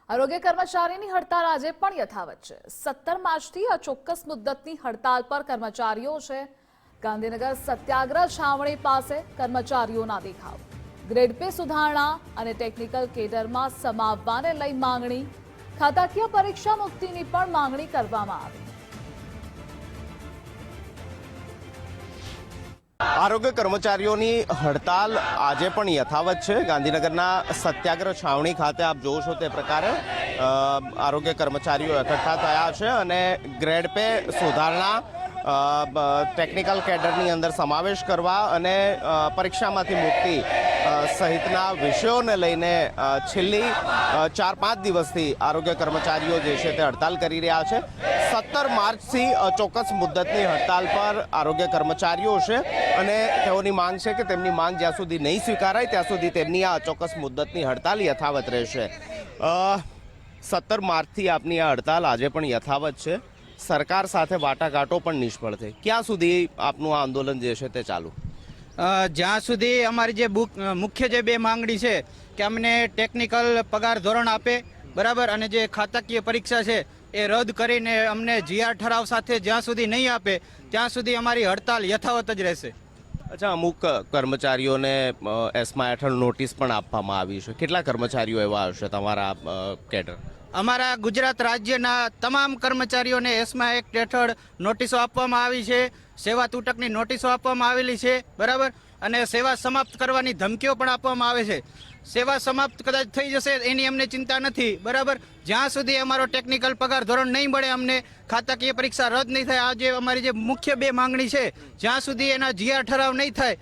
આરોગ્ય કર્મચારીની હડતાલ આજે પણ યથાવત છે। 17 માર્ચથી અચોક્કસ મુદ્દતની હડતાલ પર કર્મચારીઓ છે। ગાંધીનગર સત્યાગ્રહ છાવણી પાસે કર્મચારીઓના દેખાવ। ગ્રેડ પે સુધારણા અને ટેકનિકલ કેડરમાં સમાવવાને લઈ માંગણી। ખાતાકીય પરીક્ષા મુક્તિની પણ માંગણી કરવામાં આવી। આરોગ્ય કર્મચારીઓની હડતાલ આજે પણ યથાવત છે। ગાંધીનગરના સત્યાગ્રહ છાવણી ખાતે આપ જોવો છો તે પ્રકારે આરોગ્ય કર્મચારીઓ એકઠા થયા છે અને ગ્રેડ પે સુધારણા ટેકનિકલ કેડરની અંદર સમાવેશ કરવા અને પરીક્ષામાંથી મુક્તિ સહિતના વિષયોને લઈને છેલ્લી 4-5 દિવસથી આરોગ્ય કર્મચારીઓ જે છે તે હડતાલ કરી રહ્યા છે। 17 માર્ચથી ચોક્કસ મુદ્દતની હડતાલ પર આરોગ્ય કર્મચારીઓ છે અને તેઓની માંગ છે કે તેમની માંગ જ્યાં સુધી નહીં સ્વીકારાય ત્યાં સુધી તેમની આ અચોક્કસ મુદ્દતની હડતાલ યથાવત રહેશે। 17 માર્ચથી આપની આ હડતાલ આજે પણ યથાવત છે। સરકાર સાથે વાટાઘાટો પણ નિષ્ફળ થઈ। ક્યાં સુધી આપનું આ આંદોલન જે છે તે ચાલુ? જ્યાં સુધી અમારી જે મુખ્ય જે બે માંગણી છે કે અમને ટેકનિકલ પગાર ધોરણ આપે, બરાબર, અને જે ખાતાકીય પરીક્ષા છે એ રદ કરીને અમને જીઆર ઠરાવ સાથે જ્યાં સુધી નહીં આપે ત્યાં સુધી અમારી હડતાલ યથાવત જ રહેશે। અચ્છા, અમુક કર્મચારીઓને એસ્મા હેઠળ નોટિસ પણ આપવામાં આવી છે। કેટલા કર્મચારીઓ એવા હશે તમારા કેડર? અમારા ગુજરાત રાજ્યના તમામ કર્મચારીઓને એસ્મા એક્ટ હેઠળ નોટિસો આપવામાં આવી છે, સેવા તૂટકની નોટિસો આપવામાં આવેલી છે, બરાબર, અને સેવા સમાપ્ત કરવાની ધમકીઓ પણ આપવામાં આવે છે। સેવા સમાપ્ત કદાચ થઈ જશે એની અમને ચિંતા નથી, બરાબર, જ્યાં સુધી અમારો ટેકનિકલ પગાર ધોરણ નહીં મળે, અમને ખાતાકીય પરીક્ષા રદ નહીં થાય, આ જે અમારી જે મુખ્ય બે માંગણી છે, જ્યાં સુધી એના જીઆર ઠરાવ નહીં થાય,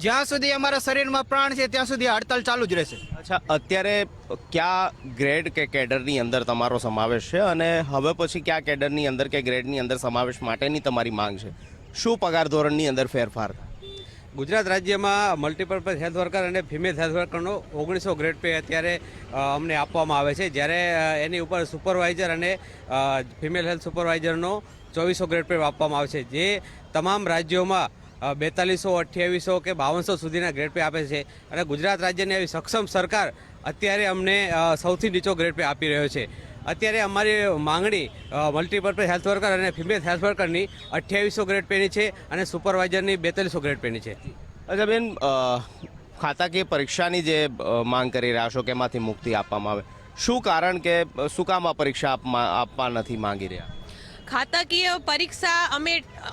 જ્યાં સુધી અમારા શરીરમાં પ્રાણ છે ત્યાં સુધી હડતાલ ચાલુ જ રહેશે। અચ્છા, અત્યારે કયા ગ્રેડ કે કેડરની અંદર તમારો સમાવેશ છે અને હવે પછી કયા કેડરની અંદર કે ગ્રેડની અંદર સમાવેશ માટેની તમારી માંગ છે? શું પગાર ધોરણની અંદર ફેરફાર? ગુજરાત રાજ્યમાં મલ્ટીપર્પઝ હેલ્થ વર્કર અને ફિમેલ હેલ્થ વર્કરનો 1900 ગ્રેડ પે અત્યારે અમને આપવામાં આવે છે, જ્યારે એની ઉપર સુપરવાઇઝર અને ફિમેલ હેલ્થ સુપરવાઇઝરનો 2400 ગ્રેડ પે આપવામાં આવે છે, જે તમામ રાજ્યોમાં 4200, 2800 કે 5200 સુધીના ગ્રેડ પે આપે છે। અને ગુજરાત રાજ્યની આવી સક્ષમ સરકાર અત્યારે અમને સૌથી નીચો ગ્રેડ પે આપી રહ્યો છે। અત્યારે અમારી માંગણી મલ્ટીપર્પઝ હેલ્થ વર્કર અને ફિમેલ હેલ્થ વર્કરની 2800 ગ્રેડ પેની છે અને સુપરવાઇઝરની 4200 ગ્રેડ પેની છે। અચ્છા બેન, ખાતાકીય પરીક્ષાની જે માંગ કરી રહ્યા છો કે એમાંથી મુક્તિ આપવામાં આવે, શું કારણ કે શું કામ આ પરીક્ષા આપવા નથી માંગી રહ્યા? ખાતાકીય પરીક્ષા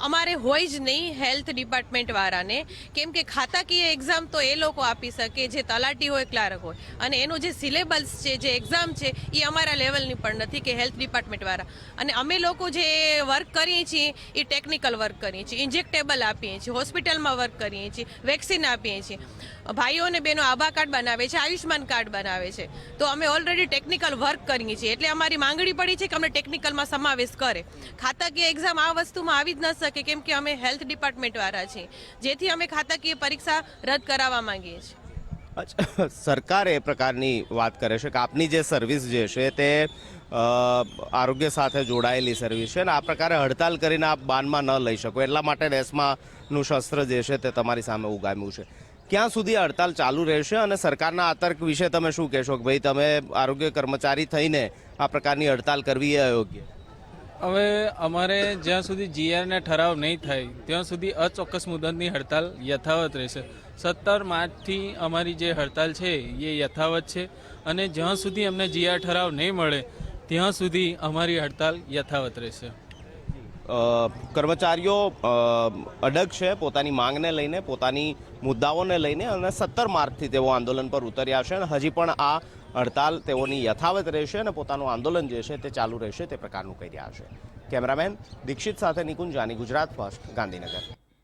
અમારે હોય જ નહીં હેલ્થ ડિપાર્ટમેન્ટ વાળાને, કેમ કે ખાતાકીય એક્ઝામ તો એ લોકો આપી શકે જે તલાટી હોય, ક્લાર્ક હોય, અને એનો જે સિલેબસ છે, જે એક્ઝામ છે, એ અમારા લેવલની પણ નથી કે હેલ્થ ડિપાર્ટમેન્ટ વાળા। અને અમે લોકો જે વર્ક કરીએ છીએ એ ટેકનિકલ વર્ક કરીએ છીએ, ઇન્જેક્ટેબલ આપીએ છીએ, હોસ્પિટલમાં વર્ક કરીએ છીએ, વેક્સિન આપીએ છીએ, ભાઈઓ અને બહેનો આભા કાર્ડ બનાવે છે, આયુષ્માન કાર્ડ બનાવે છે, તો અમે ઓલરેડી ટેકનિકલ વર્ક કરીએ છીએ, એટલે અમારી માંગણી પડી છે કે અમને ટેકનિકલમાં સમાવેશ કરે। ખાતાકીય એક્ઝામ આ વસ્તુમાં આવી જ ન શકે, કેમ કે અમે હેલ્થ ડિપાર્ટમેન્ટ વાળા છીએ, જેથી અમે ખાતાકીય પરીક્ષા રદ કરાવવા માંગીએ છીએ। અચ્છા, સરકાર એ પ્રકારની વાત કરે છે કે આપની જે સર્વિસ જે છે તે આરોગ્ય સાથે જોડાયેલી સર્વિસ છે અને આ પ્રકારે હડતાલ કરીને આપ બાનમાં ન લઈ શકો, એટલા માટે એસ્માનું શસ્ત્ર જે છે તે તમારી સામે ઉગામ્યું છે। ક્યાં સુધી હડતાલ ચાલુ રહેશે અને સરકારના આ તર્ક વિશે તમે શું કહેશો કે ભાઈ તમે આરોગ્ય કર્મચારી થઈને આ પ્રકારની હડતાલ કરવી એ અયોગ્ય? હવે અમારે જ્યાં સુધી જીઆરને ઠરાવ નહીં થાય ત્યાં સુધી અચોક્કસ મુદતની હડતાલ યથાવત રહેશે। 17 માર્ચથી અમારી જે હડતાલ છે એ યથાવત છે અને જ્યાં સુધી અમને જીઆર ઠરાવ નહીં મળે ત્યાં સુધી અમારી હડતાલ યથાવત રહેશે। કર્મચારીઓ અડગ છે પોતાની માંગને લઈને, પોતાની મુદ્દાઓને લઈને, અને 17 માર્ચથી તેઓ આંદોલન પર ઉતર્યા છે અને હજી પણ આ હડતાલ તેઓની યથાવત રહેશે અને પોતાનું આંદોલન જે છે તે ચાલુ રહેશે તે પ્રકારનું કહી રહ્યા છે। કેમેરામેન દીક્ષિત સાથે નિકુંજ જાની, ગુજરાત ફર્સ્ટ, ગાંધીનગર।